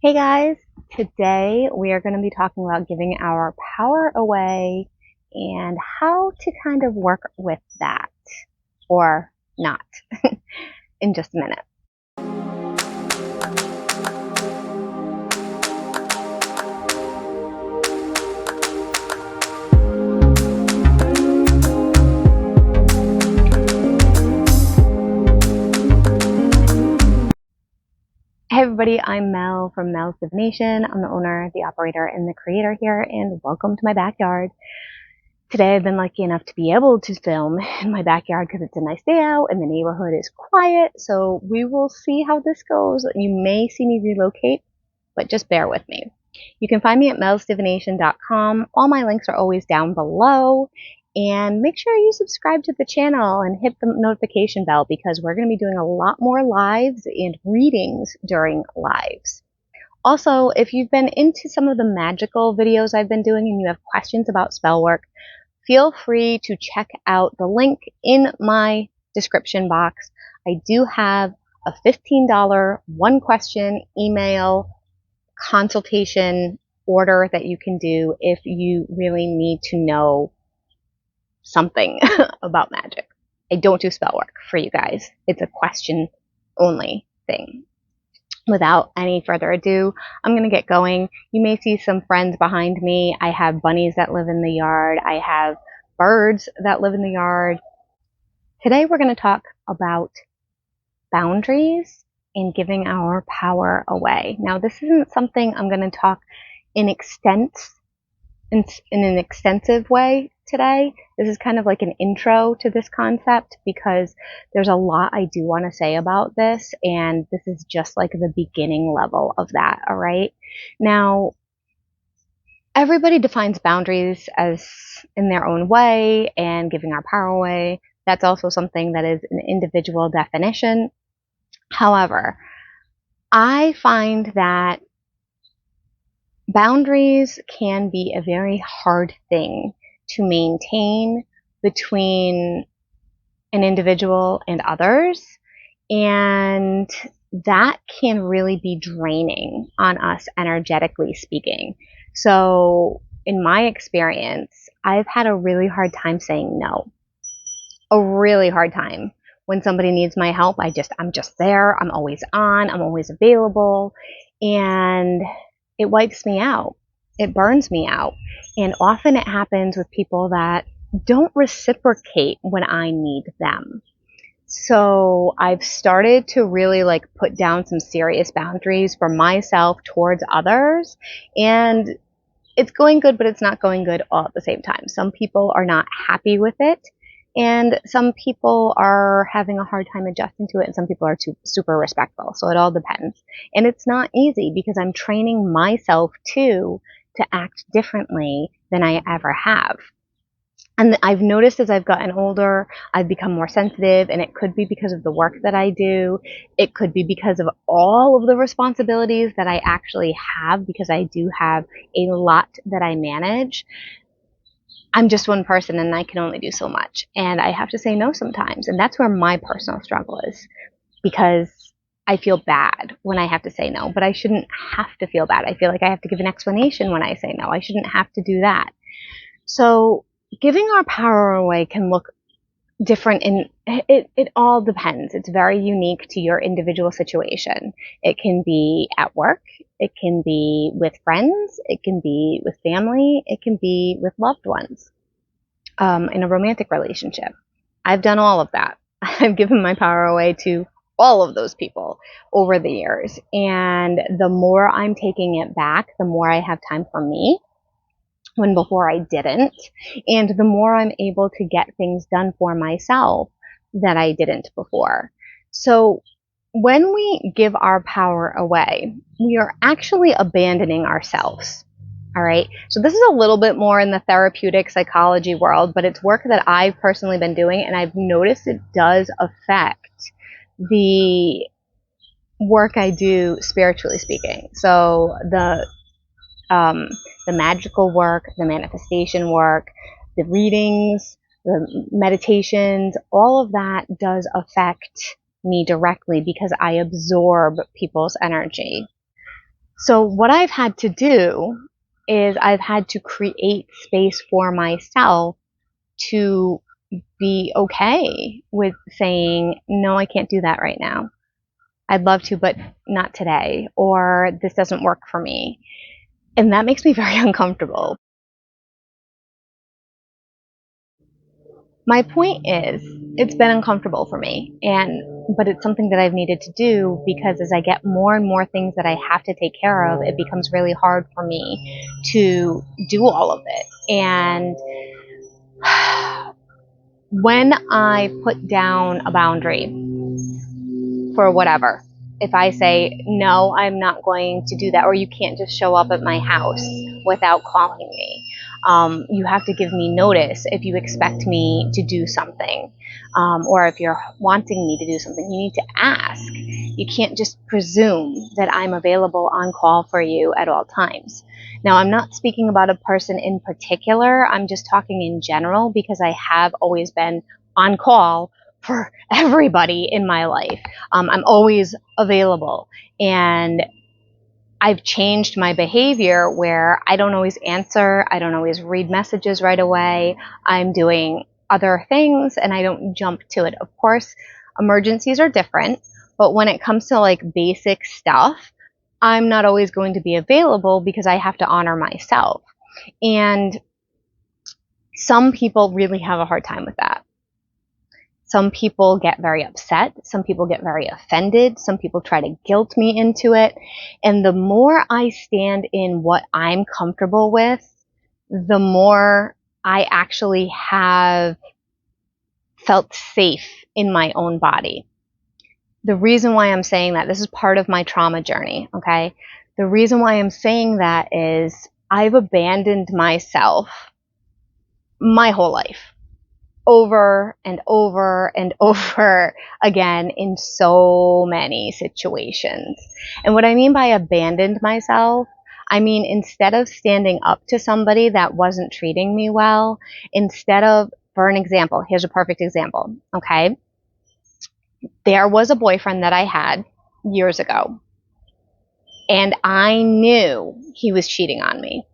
Hey guys, today we are going to be talking about giving our power away and how to kind of work with that or not in just a minute. Hey everybody, I'm Mel from Melsdivination. I'm the owner, the operator, and the creator here, and welcome to my backyard. Today I've been lucky enough to be able to film in my backyard because it's a nice day out and the neighborhood is quiet, so we will see how this goes. You may see me relocate, but just bear with me. You can find me at melsdivination.com. All my links are always down below. And make sure you subscribe to the channel and hit the notification bell because we're going to be doing a lot more lives and readings during lives. Also, if you've been into some of the magical videos I've been doing and you have questions about spell work, feel free to check out the link in my description box. I do have a $15 one question email consultation order that you can do if you really need to know something about magic. I don't do spell work for you guys. It's a question only thing. Without any further ado, I'm going to get going. You may see some friends behind me. I have bunnies that live in the yard. I have birds that live in the yard. Today we're going to talk about boundaries and giving our power away. Now, this isn't something I'm going to talk in an extensive way today. This is kind of like an intro to this concept because there's a lot I do want to say about this, and this is just like the beginning level of that, all right? Now, everybody defines boundaries as in their own way, and giving our power away, that's also something that is an individual definition. However, I find that boundaries can be a very hard thing to maintain between an individual and others, and that can really be draining on us energetically speaking. So in my experience, I've had a really hard time saying no. A really hard time. When somebody needs my help, I'm just there. I'm always on. I'm always available. And it wipes me out. It burns me out. And often it happens with people that don't reciprocate when I need them. So I've started to really put down some serious boundaries for myself towards others. And it's going good, but it's not going good all at the same time. Some people are not happy with it. And some people are having a hard time adjusting to it, and some people are super respectful. So it all depends. And it's not easy because I'm training myself too to act differently than I ever have. And I've noticed as I've gotten older, I've become more sensitive, and it could be because of the work that I do. It could be because of all of the responsibilities that I actually have, because I do have a lot that I manage. I'm just one person and I can only do so much. And I have to say no sometimes. And that's where my personal struggle is, because I feel bad when I have to say no, but I shouldn't have to feel bad. I feel like I have to give an explanation when I say no. I shouldn't have to do that. So giving our power away can look different, and it all depends. It's very unique to your individual situation. It can be at work, it can be with friends, it can be with family, it can be with loved ones, in a romantic relationship. I've done all of that. I've given my power away to all of those people over the years, and the more I'm taking it back, the more I have time for me, when before I didn't, and the more I'm able to get things done for myself that I didn't before. So when we give our power away, we are actually abandoning ourselves. All right. So this is a little bit more in the therapeutic psychology world, but it's work that I've personally been doing, and I've noticed it does affect the work I do spiritually speaking. So the magical work, the manifestation work, the readings, the meditations, all of that does affect me directly because I absorb people's energy. So what I've had to do is I've had to create space for myself to be okay with saying, no, I can't do that right now. I'd love to, but not today, or this doesn't work for me. And that makes me very uncomfortable. My point is, it's been uncomfortable for me, but it's something that I've needed to do because as I get more and more things that I have to take care of, it becomes really hard for me to do all of it. And when I put down a boundary for whatever, if I say, no, I'm not going to do that, or you can't just show up at my house without calling me. You have to give me notice if you expect me to do something, or if you're wanting me to do something, you need to ask. You can't just presume that I'm available on call for you at all times. Now, I'm not speaking about a person in particular. I'm just talking in general because I have always been on call for everybody in my life. I'm always available. And I've changed my behavior where I don't always answer. I don't always read messages right away. I'm doing other things and I don't jump to it. Of course, emergencies are different, but when it comes to like basic stuff, I'm not always going to be available because I have to honor myself. And some people really have a hard time with that. Some people get very upset. Some people get very offended. Some people try to guilt me into it. And the more I stand in what I'm comfortable with, the more I actually have felt safe in my own body. The reason why I'm saying that, this is part of my trauma journey, okay? The reason why I'm saying that is I've abandoned myself my whole life, over and over and over again in so many situations. And what I mean by abandoned myself, I mean, instead of standing up to somebody that wasn't treating me well, instead of, for an example, here's a perfect example, okay? There was a boyfriend that I had years ago, and I knew he was cheating on me.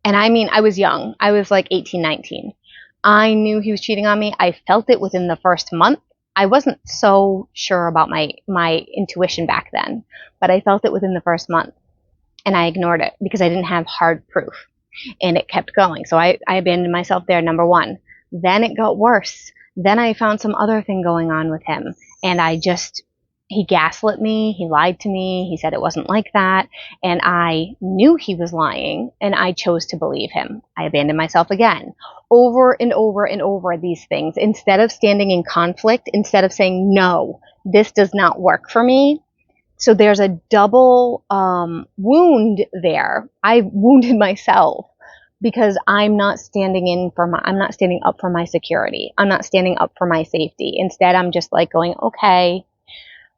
And I mean, I was young. I was like 18, 19. I knew he was cheating on me. I felt it within the first month. I wasn't so sure about my intuition back then, but I felt it within the first month and I ignored it because I didn't have hard proof and it kept going. So I abandoned myself there, number one. Then it got worse. Then I found some other thing going on with him and he gaslit me, he lied to me, he said it wasn't like that, and I knew he was lying, and I chose to believe him. I abandoned myself again, over and over and over these things. Instead of standing in conflict, instead of saying, no, this does not work for me. So there's a double wound there. I wounded myself because I'm not standing up for my security. I'm not standing up for my safety. Instead, I'm just like going, okay.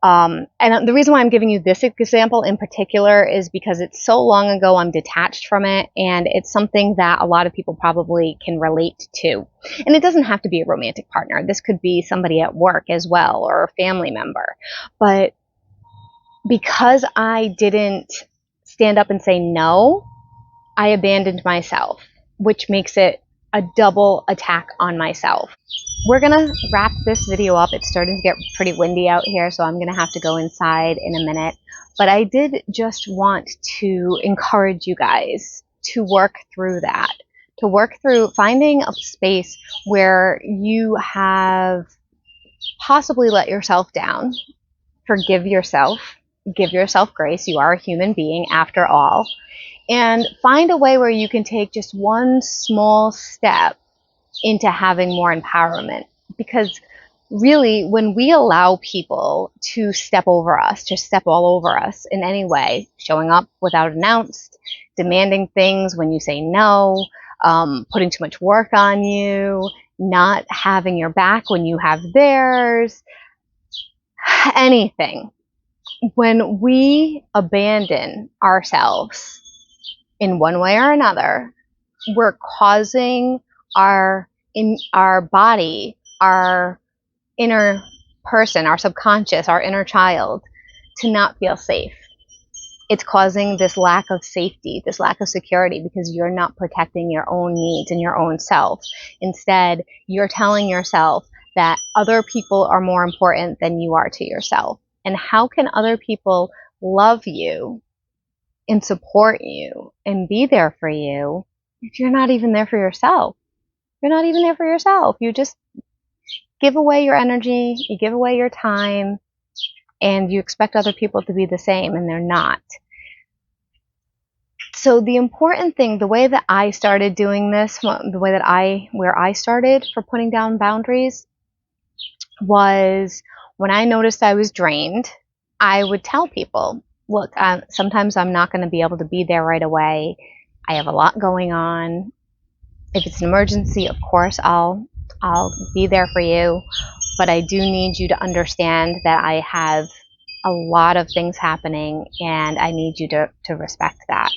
And the reason why I'm giving you this example in particular is because it's so long ago, I'm detached from it, and it's something that a lot of people probably can relate to. And it doesn't have to be a romantic partner. This could be somebody at work as well, or a family member. But because I didn't stand up and say no, I abandoned myself, which makes it a double attack on myself. We're gonna wrap this video up. It's starting to get pretty windy out here, so I'm gonna have to go inside in a minute. But I did just want to encourage you guys to work through that, to work through finding a space where you have possibly let yourself down, forgive yourself, give yourself grace. You are a human being after all. And find a way where you can take just one small step into having more empowerment. Because really, when we allow people to step over us, to step all over us in any way, showing up without announced, demanding things when you say no, putting too much work on you, not having your back when you have theirs, anything. When we abandon ourselves in one way or another, we're causing our body, our inner person, our subconscious, our inner child to not feel safe. It's causing this lack of safety, this lack of security, because you're not protecting your own needs and your own self. Instead, you're telling yourself that other people are more important than you are to yourself. And how can other people love you and support you and be there for you if you're not even there for yourself? You're not even there for yourself. You just give away your energy, you give away your time, and you expect other people to be the same, and they're not. So the important thing, the way that I started doing this, where I started for putting down boundaries was when I noticed I was drained, I would tell people, look, sometimes I'm not going to be able to be there right away. I have a lot going on. If it's an emergency, of course, I'll be there for you. But I do need you to understand that I have a lot of things happening, and I need you to respect that.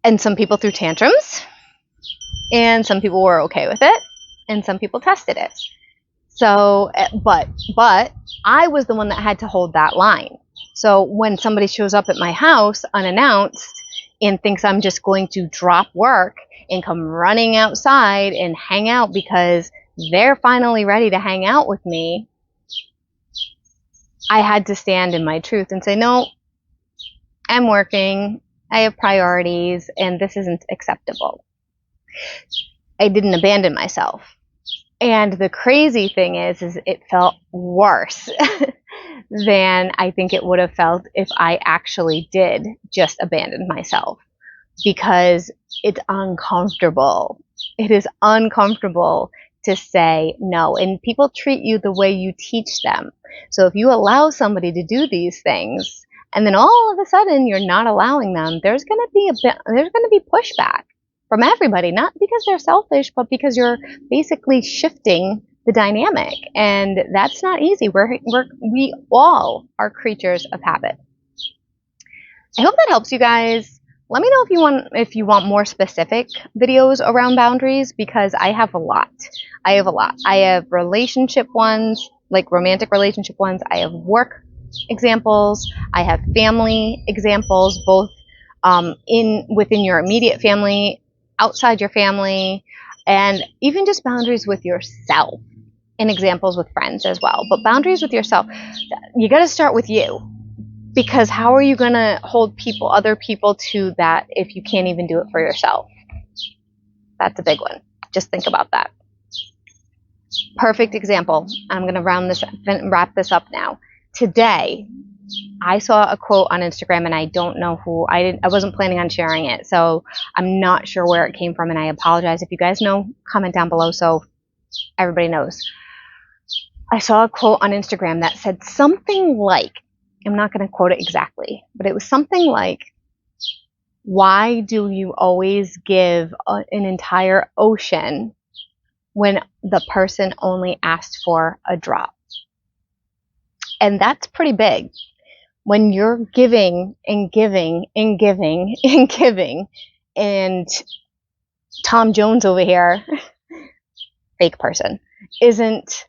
And some people threw tantrums, and some people were okay with it, and some people tested it. So, but I was the one that had to hold that line. So when somebody shows up at my house unannounced and thinks I'm just going to drop work and come running outside and hang out because they're finally ready to hang out with me, I had to stand in my truth and say, no, I'm working, I have priorities, and this isn't acceptable. I didn't abandon myself. And the crazy thing is it felt worse than I think it would have felt if I actually did just abandon myself, because it's uncomfortable. It is uncomfortable to say no, and people treat you the way you teach them. So if you allow somebody to do these things, and then all of a sudden you're not allowing them, there's going to be pushback from everybody, not because they're selfish, but because you're basically shifting the dynamic, and that's not easy. We all are creatures of habit. I hope that helps you guys. Let me know if you want more specific videos around boundaries, because I have a lot. I have relationship ones, like romantic relationship ones. I have work examples. I have family examples, both within your immediate family, outside your family, and even just boundaries with yourself, and examples with friends as well. But boundaries with yourself, you got to start with you, because how are you going to hold other people to that if you can't even do it for yourself? That's a big one. Just think about that. Perfect example. I'm going to wrap this up now. Today, I saw a quote on Instagram, and I don't know who. I wasn't planning on sharing it, so I'm not sure where it came from, and I apologize. If you guys know, comment down below so everybody knows. I saw a quote on Instagram that said something like, I'm not going to quote it exactly, but it was something like, why do you always give an entire ocean when the person only asked for a drop? And that's pretty big. When you're giving and giving and giving and giving, and Tom Jones over here, fake person, isn't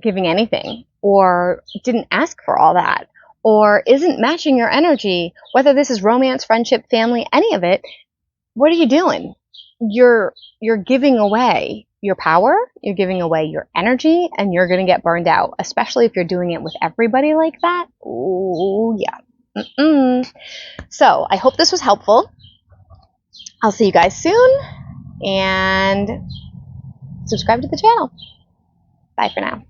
giving anything, or didn't ask for all that, or isn't matching your energy, whether this is romance, friendship, family, any of it, what are you doing? You're giving away your power, you're giving away your energy, and you're going to get burned out, especially if you're doing it with everybody like that. Ooh, yeah. So I hope this was helpful. I'll see you guys soon, and subscribe to the channel. Bye for now.